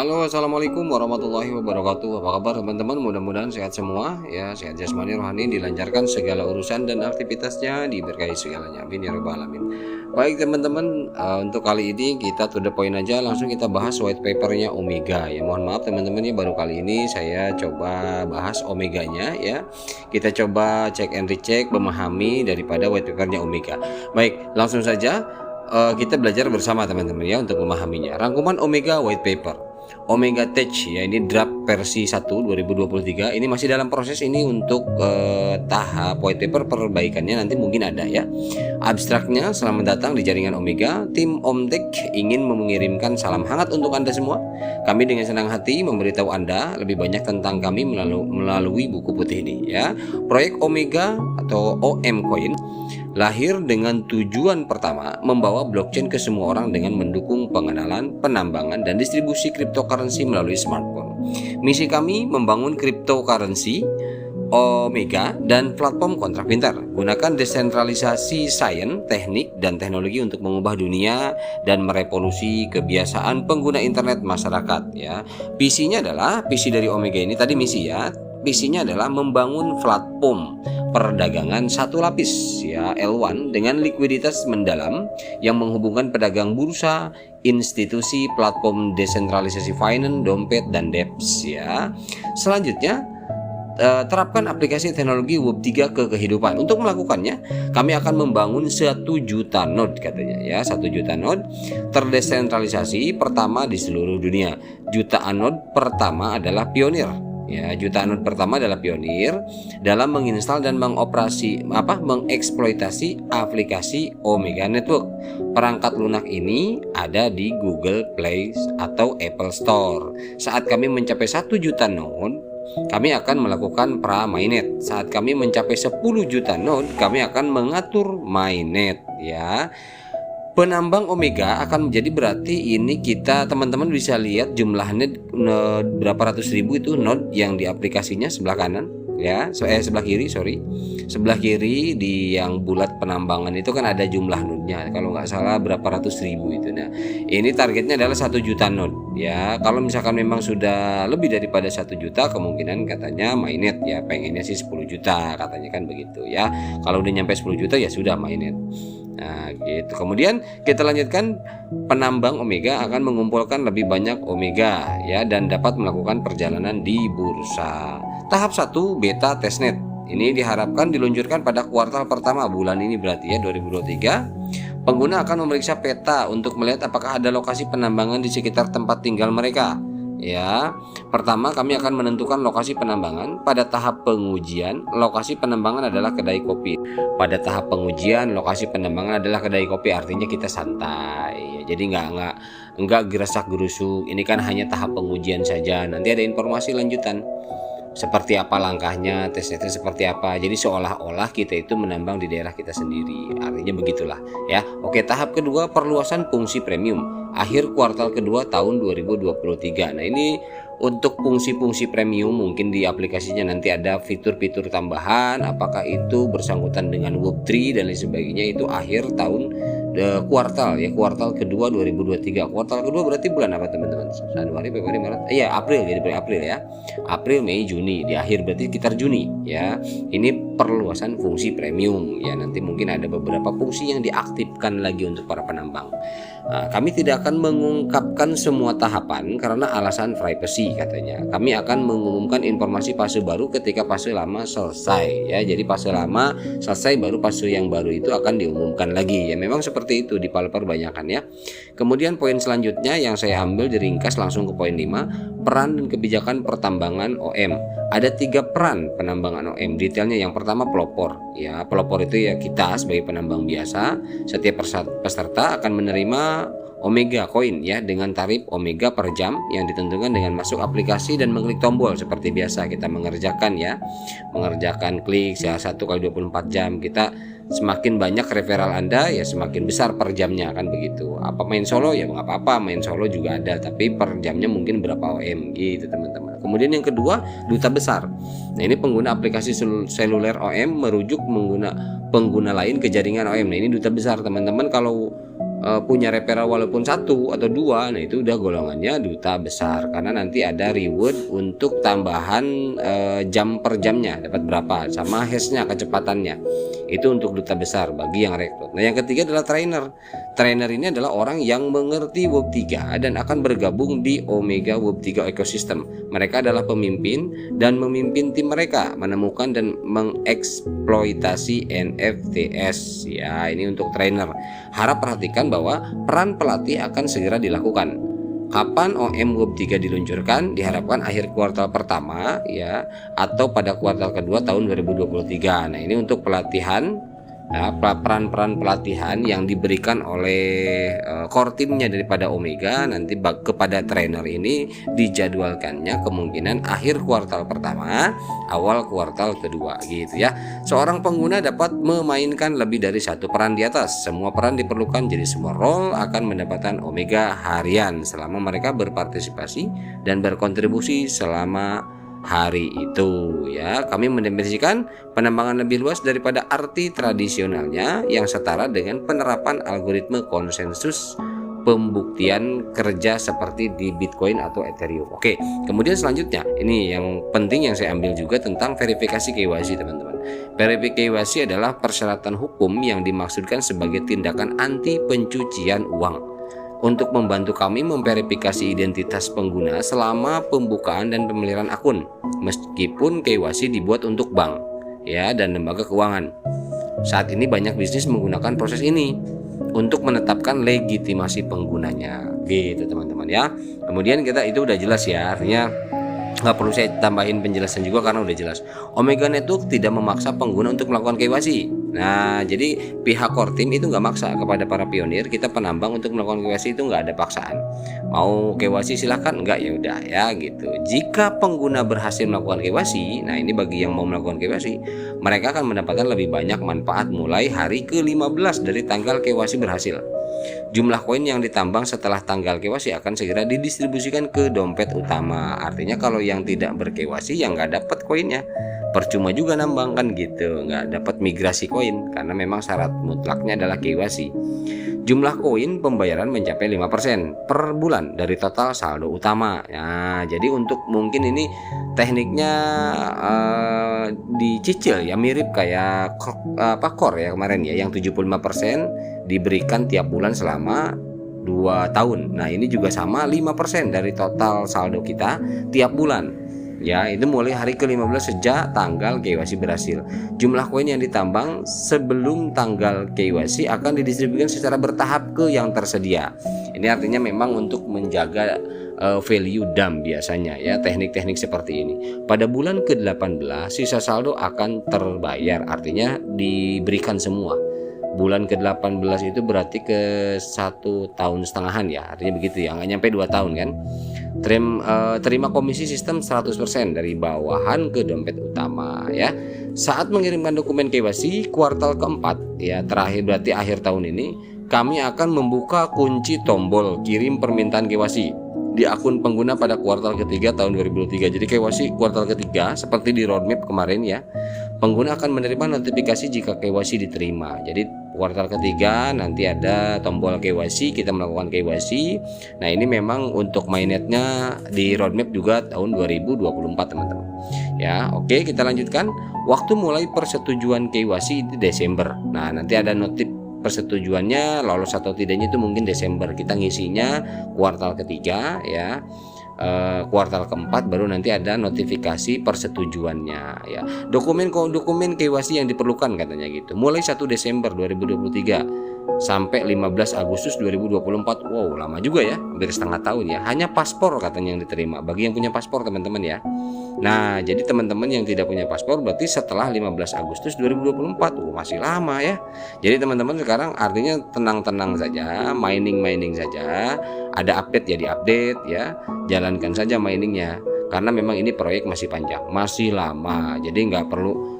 Halo, assalamualaikum warahmatullahi wabarakatuh. Apa kabar teman-teman? Mudah-mudahan sehat semua ya, sehat jasmani rohani, dilancarkan segala urusan dan aktivitasnya, diberkahi segalanya. Amin ya rabbal alamin. Baik teman-teman, untuk kali ini kita to the point aja, langsung kita bahas white papernya Omega ya. Mohon maaf teman-teman ya, baru kali ini saya coba bahas Omeganya ya. Kita coba cek and recheck, memahami daripada white papernya Omega. Baik, langsung saja kita belajar bersama teman-teman ya untuk memahaminya. Rangkuman Omega white paper Omega Tech ya, ini draft versi 1 2023. Ini masih dalam proses ini untuk tahap white paper perbaikannya, nanti mungkin ada ya. Abstraknya, selamat datang di jaringan Omega. Tim Omtech ingin mengirimkan salam hangat untuk Anda semua. Kami dengan senang hati memberitahu Anda lebih banyak tentang kami melalui buku putih ini ya. Proyek Omega atau OM Coin lahir dengan tujuan pertama, membawa blockchain ke semua orang dengan mendukung pengenalan, penambangan, dan distribusi cryptocurrency melalui smartphone. Misi kami membangun cryptocurrency Omega dan platform kontrak pintar. Gunakan desentralisasi sains, teknik, dan teknologi untuk mengubah dunia dan merevolusi kebiasaan pengguna internet masyarakat ya. Visinya adalah, visi dari Omega ini tadi misi ya. Visinya adalah membangun platform perdagangan satu lapis ya, L1, dengan likuiditas mendalam yang menghubungkan pedagang bursa, institusi, platform desentralisasi finance, dompet, dan dApps ya. Selanjutnya, terapkan aplikasi teknologi Web3 ke kehidupan. Untuk melakukannya, kami akan membangun 1 juta node katanya ya, 1 juta node terdesentralisasi pertama di seluruh dunia. Jutaan node pertama adalah pionir. Ya, jutaan node pertama adalah pionir dalam menginstal dan mengeksploitasi aplikasi Omega Network. Perangkat lunak ini ada di Google Play atau Apple Store. Saat kami mencapai 1 juta node, kami akan melakukan pra-mainnet. Saat kami mencapai 10 juta node, kami akan mengatur mainnet ya. Penambang Omega akan menjadi, berarti ini kita teman-teman bisa lihat jumlahnya berapa ratus ribu itu node yang di aplikasinya sebelah kanan ya, sebelah kiri sebelah kiri di yang bulat penambangan itu kan ada jumlah node-nya, kalau nggak salah berapa ratus ribu itu. Nah ini targetnya adalah 1 juta node ya. Kalau misalkan memang sudah lebih daripada 1 juta, kemungkinan katanya mainnet ya, pengennya sih 10 juta katanya kan begitu ya. Kalau udah nyampe 10 juta ya sudah mainnet. Nah gitu. Kemudian kita lanjutkan, penambang Omega akan mengumpulkan lebih banyak Omega ya, dan dapat melakukan perjalanan di bursa. Tahap 1 beta testnet ini diharapkan diluncurkan pada kuartal pertama bulan ini, berarti ya 2023. Pengguna akan memeriksa peta untuk melihat apakah ada lokasi penambangan di sekitar tempat tinggal mereka. Ya, pertama kami akan menentukan lokasi penambangan. Pada tahap pengujian, lokasi penambangan adalah kedai kopi. Pada tahap pengujian, lokasi penambangan adalah kedai kopi, artinya kita santai. Ya, jadi nggak gerasak gerusuk. Ini kan hanya tahap pengujian saja. Nanti ada informasi lanjutan. Seperti apa langkahnya, tesnya seperti apa. Jadi seolah-olah kita itu menambang di daerah kita sendiri. Artinya begitulah ya. Oke, tahap kedua, perluasan fungsi premium. Akhir kuartal kedua tahun 2023. Nah ini untuk fungsi-fungsi premium, mungkin di aplikasinya nanti ada fitur-fitur tambahan, apakah itu bersangkutan dengan Web3 dan lain sebagainya, itu akhir tahun kuartal ya, kuartal kedua 2023. Kuartal kedua berarti bulan apa teman-teman? Januari, Februari, Maret, April, jadi April ya. April, Mei, Juni, di akhir berarti sekitar Juni ya. Ini perluasan fungsi premium ya, nanti mungkin ada beberapa fungsi yang diaktifkan lagi untuk para penambang. Nah, kami tidak akan mengungkapkan semua tahapan karena alasan privacy katanya. Kami akan mengumumkan informasi fase baru ketika fase lama selesai ya. Jadi fase lama selesai, baru fase yang baru itu akan diumumkan lagi ya. Memang seperti itu di perbanyakan ya. Kemudian poin selanjutnya yang saya ambil diringkas langsung ke poin 5, peran dan kebijakan pertambangan OM. Ada 3 peran penambangan OM. Detailnya, yang pertama pelopor ya. Pelopor itu ya kita sebagai penambang biasa. Setiap peserta akan menerima Omega Coin ya, dengan tarif Omega per jam yang ditentukan dengan masuk aplikasi dan mengklik tombol seperti biasa kita mengerjakan ya. Mengerjakan klik ya 1 kali 24 jam. Kita semakin banyak referral Anda ya semakin besar per jamnya kan begitu. Apa main solo ya nggak apa-apa, main solo juga ada, tapi per jamnya mungkin berapa OM gitu teman-teman. Kemudian yang kedua, duta besar. Nah ini pengguna aplikasi seluler OM merujuk pengguna lain ke jaringan OM. Nah ini duta besar teman-teman. Kalau punya referral walaupun 1 atau 2, nah itu udah golongannya duta besar, karena nanti ada reward untuk tambahan jam per jamnya dapat berapa, sama hashnya, kecepatannya. Itu untuk duta besar bagi yang rekrut. Nah yang ketiga adalah trainer. Trainer ini adalah orang yang mengerti Web3 dan akan bergabung di Omega Web3 Ecosystem. Mereka adalah pemimpin dan memimpin tim mereka menemukan dan mengeksploitasi NFTs. Ya, ini untuk trainer. Harap perhatikan bahwa peran pelatih akan segera dilakukan. Kapan OM Web3 diluncurkan? Diharapkan akhir kuartal pertama ya, atau pada kuartal kedua tahun 2023. Nah, ini untuk pelatihan. Nah, peran-peran pelatihan yang diberikan oleh core timnya daripada Omega nanti kepada trainer ini dijadwalkannya kemungkinan akhir kuartal pertama, awal kuartal kedua gitu ya. Seorang pengguna dapat memainkan lebih dari 1 peran di atas. Semua peran diperlukan, jadi semua role akan mendapatkan Omega harian selama mereka berpartisipasi dan berkontribusi selama hari itu ya. Kami mendefinisikan penambangan lebih luas daripada arti tradisionalnya yang setara dengan penerapan algoritma konsensus pembuktian kerja seperti di Bitcoin atau Ethereum. Oke, kemudian selanjutnya ini yang penting yang saya ambil juga tentang verifikasi KYC, teman-teman. Verifikasi KYC adalah persyaratan hukum yang dimaksudkan sebagai tindakan anti pencucian uang untuk membantu kami memverifikasi identitas pengguna selama pembukaan dan pemeliharaan akun, meskipun KYC dibuat untuk bank ya dan lembaga keuangan. Saat ini banyak bisnis menggunakan proses ini untuk menetapkan legitimasi penggunanya gitu, teman-teman ya. Kemudian kita itu udah jelas ya, artinya nggak perlu saya tambahin penjelasan juga karena udah jelas. Omega Network tidak memaksa pengguna untuk melakukan KYC. Nah, jadi pihak core team itu nggak maksa kepada para pionir kita penambang untuk melakukan KYC, itu nggak ada paksaan. Mau KYC silahkan, nggak ya udah ya gitu. Jika pengguna berhasil melakukan KYC, nah ini bagi yang mau melakukan KYC, mereka akan mendapatkan lebih banyak manfaat mulai hari ke-15 dari tanggal KYC berhasil. Jumlah koin yang ditambang setelah tanggal KYC akan segera didistribusikan ke dompet utama. Artinya kalau yang tidak ber-KYC yang nggak dapat koinnya, percuma juga nambang kan gitu, nggak dapat migrasi koin karena memang syarat mutlaknya adalah KYC. Jumlah koin pembayaran mencapai 5% per bulan dari total saldo utama. Nah, jadi untuk mungkin ini tekniknya dicicil ya, mirip kayak core ya kemarin ya, yang 75% diberikan tiap bulan selama 2 tahun. Nah, ini juga sama 5% dari total saldo kita tiap bulan. Ya, itu mulai hari ke-15 sejak tanggal KYC berhasil. Jumlah koin yang ditambang sebelum tanggal KYC akan didistribusikan secara bertahap ke yang tersedia. Ini artinya memang untuk menjaga value DAM biasanya ya, teknik-teknik seperti ini. Pada bulan ke-18 sisa saldo akan terbayar, artinya diberikan semua. Bulan ke-18 itu berarti ke 1,5 tahun ya, artinya begitu ya, nggak nyampe 2 tahun kan. Terima komisi sistem 100% dari bawahan ke dompet utama ya. Saat mengirimkan dokumen KYC kuartal keempat ya, terakhir berarti akhir tahun ini, kami akan membuka kunci tombol kirim permintaan KYC di akun pengguna pada kuartal ketiga tahun 2023. Jadi KYC kuartal ketiga seperti di roadmap kemarin ya, pengguna akan menerima notifikasi jika KYC diterima. Jadi kuartal ketiga nanti ada tombol KYC, kita melakukan KYC. Nah, ini memang untuk mainnetnya di roadmap juga tahun 2024 teman-teman ya. Oke, kita lanjutkan. Waktu mulai persetujuan KYC di Desember. Nah, nanti ada notif persetujuannya lolos atau tidaknya itu mungkin Desember. Kita ngisinya kuartal ketiga ya. Kuartal keempat baru nanti ada notifikasi persetujuannya ya. Dokumen KYC yang diperlukan katanya gitu, mulai 1 Desember 2023 sampai 15 Agustus 2024. Wow, lama juga ya, hampir setengah tahun ya. Hanya paspor katanya yang diterima bagi yang punya paspor teman-teman ya. Nah, jadi teman-teman yang tidak punya paspor berarti setelah 15 Agustus 2024. Masih lama ya. Jadi teman-teman sekarang artinya tenang-tenang saja, mining saja. Ada update ya di-update ya. Jalankan saja miningnya. Karena memang ini proyek masih panjang, masih lama. Jadi nggak perlu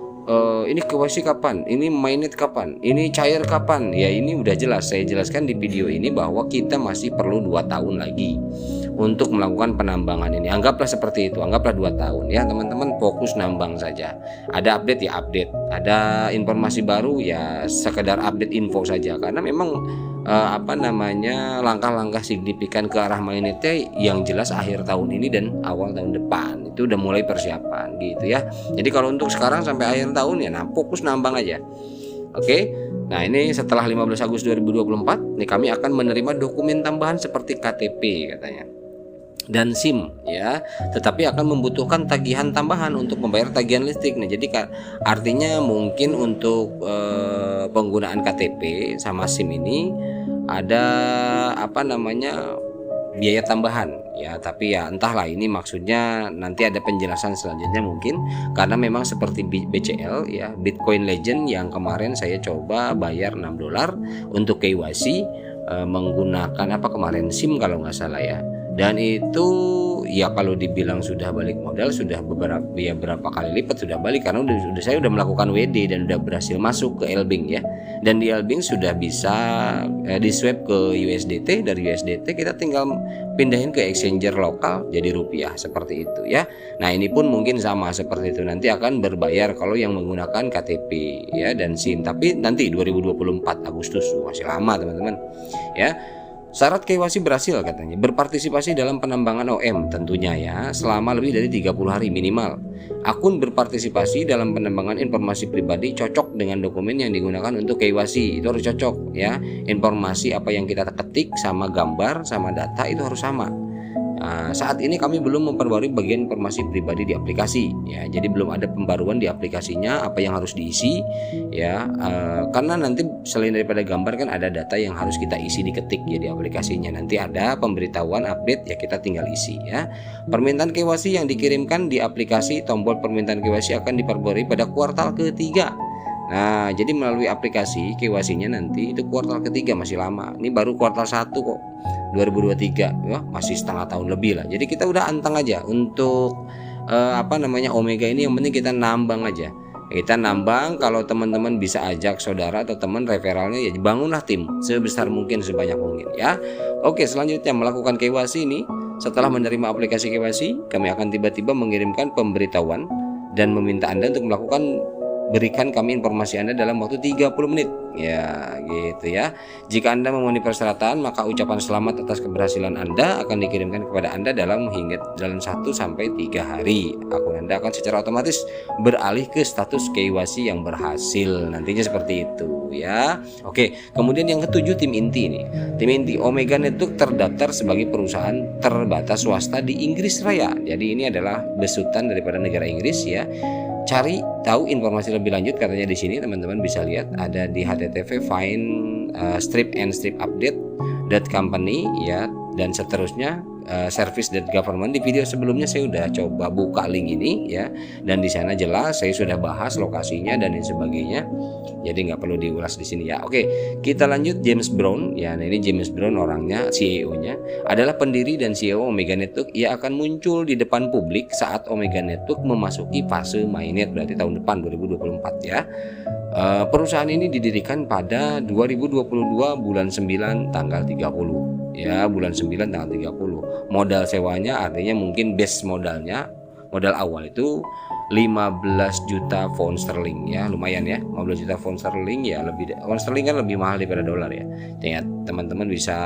ini KYC kapan, ini mainnet kapan, ini cair kapan. Ya ini udah jelas saya jelaskan di video ini bahwa kita masih perlu 2 tahun lagi untuk melakukan penambangan ini. Anggaplah seperti itu, anggaplah 2 tahun ya teman-teman, fokus nambang saja. Ada update ya update, ada informasi baru ya sekedar update info saja. Karena memang langkah-langkah signifikan ke arah mainnya yang jelas akhir tahun ini dan awal tahun depan itu udah mulai persiapan gitu ya. Jadi kalau untuk sekarang sampai akhir tahun ya fokus nambang aja. Oke. Nah, ini setelah 15 Agustus 2024 nih kami akan menerima dokumen tambahan seperti KTP katanya dan SIM ya, tetapi akan membutuhkan tagihan tambahan untuk membayar tagihan listrik. Nah, jadi artinya mungkin untuk penggunaan KTP sama SIM ini ada biaya tambahan ya, tapi ya entahlah, ini maksudnya nanti ada penjelasan selanjutnya mungkin, karena memang seperti BCL ya, Bitcoin Legend yang kemarin saya coba bayar $6 untuk KYC menggunakan kemarin SIM kalau nggak salah ya. Dan itu ya kalau dibilang sudah balik modal, sudah berapa kali lipat sudah balik, karena saya udah melakukan WD dan udah berhasil masuk ke Elbing ya. Dan di Elbing sudah bisa di swap ke USDT, dari USDT kita tinggal pindahin ke exchanger lokal jadi rupiah seperti itu ya. Nah, ini pun mungkin sama seperti itu, nanti akan berbayar kalau yang menggunakan KTP ya dan SIM, tapi nanti 2024 Agustus, masih lama teman-teman ya. Syarat KYC berhasil katanya berpartisipasi dalam penambangan OM tentunya ya selama lebih dari 30 hari minimal. Akun berpartisipasi dalam penambangan informasi pribadi cocok dengan dokumen yang digunakan untuk KYC, itu harus cocok ya. Informasi apa yang kita ketik sama gambar sama data itu harus sama. Saat ini kami belum memperbarui bagian informasi pribadi di aplikasi ya, jadi belum ada pembaruan di aplikasinya apa yang harus diisi ya, karena nanti selain daripada gambar kan ada data yang harus kita isi diketik ya di aplikasinya, nanti ada pemberitahuan update ya, kita tinggal isi ya. Permintaan KYC yang dikirimkan di aplikasi, tombol permintaan KYC akan diperbarui pada kuartal ketiga. Nah, jadi melalui aplikasi KYC-nya nanti itu kuartal ketiga, masih lama. Ini baru kuartal 1 kok 2023 ya, masih setengah tahun lebih lah. Jadi kita udah anteng aja untuk Omega ini, yang penting kita nambang aja. Kita nambang, kalau teman-teman bisa ajak saudara atau teman referralnya ya, bangunlah tim sebesar mungkin, sebanyak mungkin ya. Oke, selanjutnya melakukan KYC ini. Setelah menerima aplikasi KYC, kami akan tiba-tiba mengirimkan pemberitahuan dan meminta Anda untuk berikan kami informasi Anda dalam waktu 30 menit ya gitu ya. Jika Anda memenuhi persyaratan, maka ucapan selamat atas keberhasilan Anda akan dikirimkan kepada Anda dalam 1 sampai 3 hari. Akun Anda akan secara otomatis beralih ke status KYC yang berhasil, nantinya seperti itu ya. Oke, kemudian yang ketujuh, tim inti ini. Tim inti Omega Network terdaftar sebagai perusahaan terbatas swasta di Inggris Raya. Jadi ini adalah besutan daripada negara Inggris ya. Cari tahu informasi lebih lanjut katanya di sini, teman-teman bisa lihat ada di http find strip and strip update.company ya, dan seterusnya service.government. Di video sebelumnya saya udah coba buka link ini ya, dan di sana jelas saya sudah bahas lokasinya dan lain sebagainya, jadi nggak perlu diulas di sini ya. Oke, kita lanjut. James Brown ya, nah ini James Brown orangnya, CEO-nya adalah pendiri dan CEO Omega Network. Ia akan muncul di depan publik saat Omega Network memasuki fase mainnet, berarti tahun depan 2024 ya. Perusahaan ini didirikan pada 2022 bulan 9 tanggal 30 ya, bulan 9 tanggal 30. Modal sewanya artinya mungkin base modalnya, modal awal itu 15 juta pound sterling ya, lumayan ya. 15 juta pound sterling ya, pound sterling kan lebih mahal daripada dolar ya. Jadi teman-teman bisa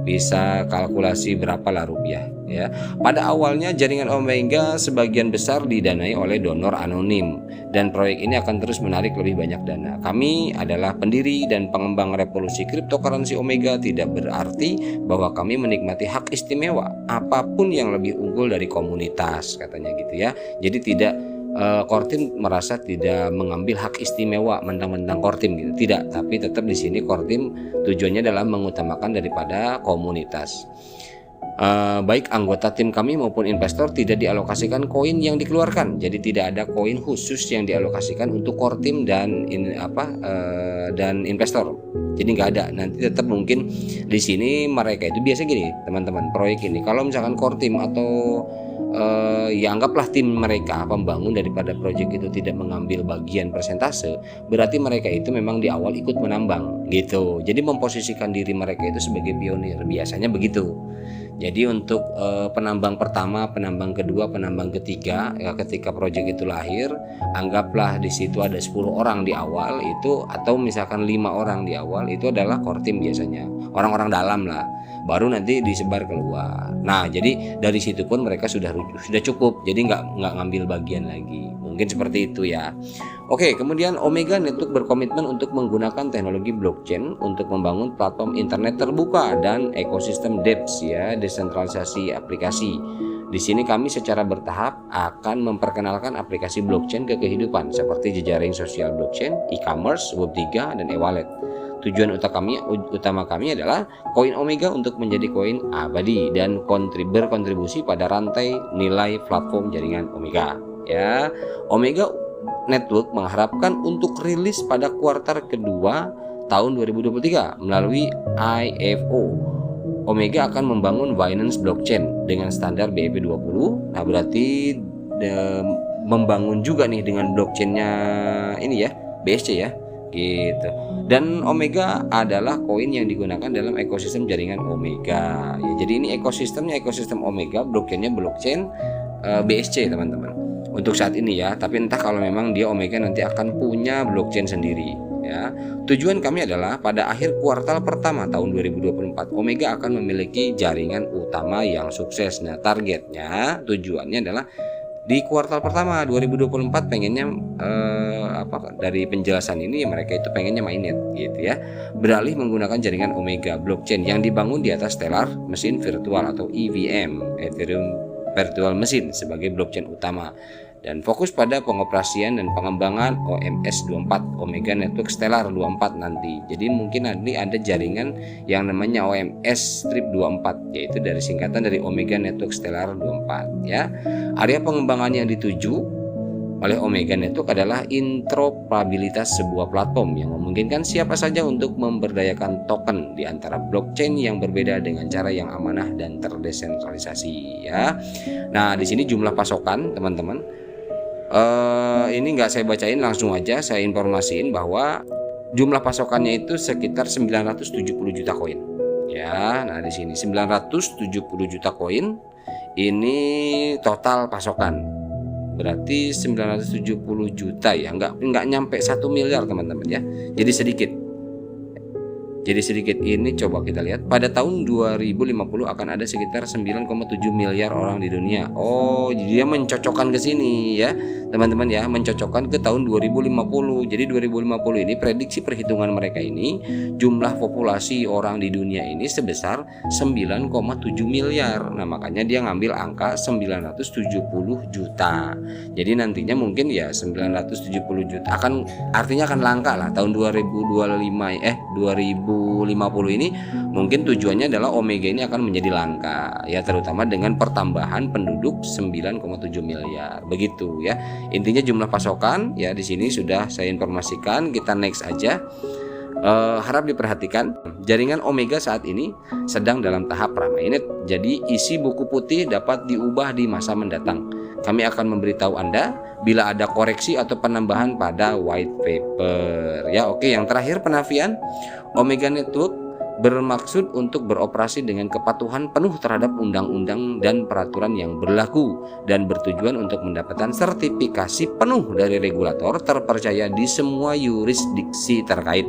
bisa kalkulasi berapa lah rupiah ya. Pada awalnya jaringan Omega sebagian besar didanai oleh donor anonim, dan proyek ini akan terus menarik lebih banyak dana. Kami adalah pendiri dan pengembang revolusi cryptocurrency Omega, tidak berarti bahwa kami menikmati hak istimewa apapun yang lebih unggul dari komunitas, katanya gitu ya. Jadi tidak Kortim merasa tidak mengambil hak istimewa mentang-mentang Kortim gitu, tidak, tapi tetap di sini Kortim tujuannya adalah mengutamakan daripada komunitas. Baik anggota tim kami maupun investor tidak dialokasikan koin yang dikeluarkan, jadi tidak ada koin khusus yang dialokasikan untuk Kortim dan investor. Jadi nggak ada. Nanti tetap mungkin di sini mereka itu biasa gini teman-teman, proyek ini kalau misalkan Kortim atau ya anggaplah tim mereka pembangun daripada proyek itu tidak mengambil bagian persentase, berarti mereka itu memang di awal ikut menambang gitu. Jadi memposisikan diri mereka itu sebagai pionir, biasanya begitu. Jadi untuk penambang pertama, penambang kedua, penambang ketiga, ya ketika proyek itu lahir, anggaplah di situ ada 10 orang di awal itu, atau misalkan 5 orang di awal, itu adalah core team biasanya, orang-orang dalam lah, baru nanti disebar keluar. Nah, jadi dari situ pun mereka sudah cukup, jadi nggak ngambil bagian lagi. Mungkin seperti itu ya. Oke, kemudian Omega Network berkomitmen untuk menggunakan teknologi blockchain untuk membangun platform internet terbuka dan ekosistem DEPS ya, desentralisasi aplikasi. Di sini kami secara bertahap akan memperkenalkan aplikasi blockchain ke kehidupan seperti jejaring sosial blockchain, e-commerce, Web3 dan e-wallet. Tujuan utama kami adalah koin Omega untuk menjadi koin abadi dan berkontribusi pada rantai nilai platform jaringan Omega. Ya, Omega Network mengharapkan untuk rilis pada kuartal kedua tahun 2023 melalui IFO. Omega akan membangun Binance Blockchain dengan standar BEP20. Nah, berarti membangun juga nih dengan blockchainnya ini ya, BSC ya, gitu. Dan Omega adalah koin yang digunakan dalam ekosistem jaringan Omega. Ya, jadi ini ekosistem Omega, blockchainnya blockchain BSC teman-teman. Untuk saat ini ya, tapi entah kalau memang dia Omega nanti akan punya blockchain sendiri ya. Tujuan kami adalah pada akhir kuartal pertama tahun 2024 Omega akan memiliki jaringan utama yang sukses. Nah, targetnya, tujuannya adalah di kuartal pertama 2024 pengennya dari penjelasan ini mereka itu pengennya mainnet gitu ya, beralih menggunakan jaringan Omega blockchain yang dibangun di atas Stellar mesin virtual atau EVM, Ethereum Virtual Machine sebagai blockchain utama, dan fokus pada pengoperasian dan pengembangan OMS 24, Omega Network Stellar 24 nanti. Jadi mungkin nanti ada jaringan yang namanya OMS Strip 24, yaitu dari singkatan dari Omega Network Stellar 24 ya. Area pengembangan yang dituju oleh Omega Network adalah interoperabilitas sebuah platform yang memungkinkan siapa saja untuk memberdayakan token di antara blockchain yang berbeda dengan cara yang amanah dan terdesentralisasi ya. Nah, di sini jumlah pasokan teman-teman, ini nggak saya bacain, langsung aja saya informasiin bahwa jumlah pasokannya itu sekitar 970 juta koin ya. Nah, di sini 970 juta koin ini total pasokan. Berarti 970 juta ya, nggak nyampe 1 miliar teman-teman ya. Jadi sedikit ini coba kita lihat pada tahun 2050 akan ada sekitar 9,7 miliar orang di dunia. Oh, jadi dia mencocokkan ke sini ya teman-teman ya, mencocokkan ke tahun 2050. Jadi 2050 ini prediksi perhitungan mereka ini jumlah populasi orang di dunia ini sebesar 9,7 miliar. Nah, makanya dia ngambil angka 970 juta. Jadi nantinya mungkin ya 970 juta artinya akan langka lah tahun 2050 ini, mungkin tujuannya adalah Omega ini akan menjadi langka ya, terutama dengan pertambahan penduduk 9,7 miliar begitu ya. Intinya jumlah pasokan ya di sini sudah saya informasikan. Kita next aja. Harap diperhatikan, jaringan Omega saat ini sedang dalam tahap pra-mainnet. Jadi isi buku putih dapat diubah di masa mendatang. Kami akan memberitahu Anda bila ada koreksi atau penambahan pada white paper ya. Oke, yang terakhir penafian. Omega Network bermaksud untuk beroperasi dengan kepatuhan penuh terhadap undang-undang dan peraturan yang berlaku dan bertujuan untuk mendapatkan sertifikasi penuh dari regulator terpercaya di semua yurisdiksi terkait.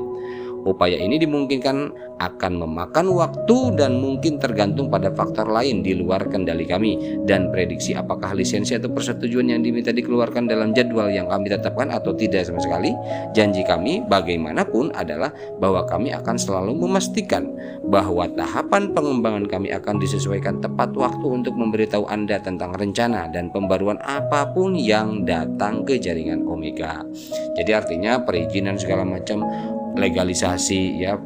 Upaya ini dimungkinkan akan memakan waktu dan mungkin tergantung pada faktor lain di luar kendali kami, dan prediksi apakah lisensi atau persetujuan yang diminta dikeluarkan dalam jadwal yang kami tetapkan atau tidak sama sekali. Janji kami bagaimanapun adalah bahwa kami akan selalu memastikan bahwa tahapan pengembangan kami akan disesuaikan tepat waktu untuk memberitahu Anda tentang rencana dan pembaruan apapun yang datang ke jaringan Omega. Jadi artinya perizinan segala macam, legalisasi ya,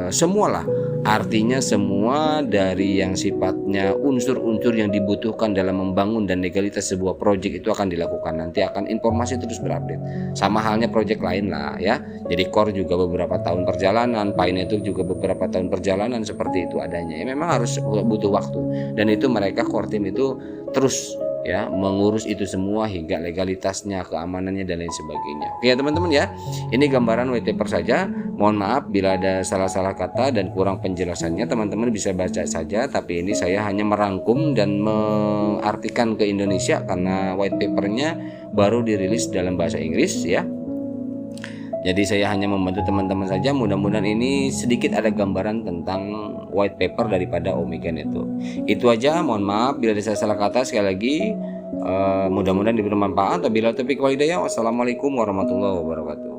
semualah, artinya semua dari yang sifatnya unsur-unsur yang dibutuhkan dalam membangun dan legalitas sebuah proyek itu akan dilakukan. Nanti akan informasi terus berupdate, sama halnya proyek lain lah ya. Jadi core juga beberapa tahun perjalanan, Pi Network juga beberapa tahun perjalanan, seperti itu adanya ya. Memang harus butuh waktu, dan itu mereka core team itu terus ya, mengurus itu semua hingga legalitasnya, keamanannya dan lain sebagainya. Oke ya teman-teman ya. Ini gambaran white paper saja. Mohon maaf bila ada salah-salah kata dan kurang penjelasannya, teman-teman bisa baca saja, tapi ini saya hanya merangkum dan mengartikan ke Indonesia karena white papernya baru dirilis dalam bahasa Inggris ya. Jadi saya hanya membantu teman-teman saja. Mudah-mudahan ini sedikit ada gambaran tentang white paper daripada Omega Network. Itu aja, mohon maaf bila ada salah kata. Sekali lagi mudah-mudahan diberi manfaat. Wabillahi taufiq wal hidayah. Wassalamualaikum warahmatullahi wabarakatuh.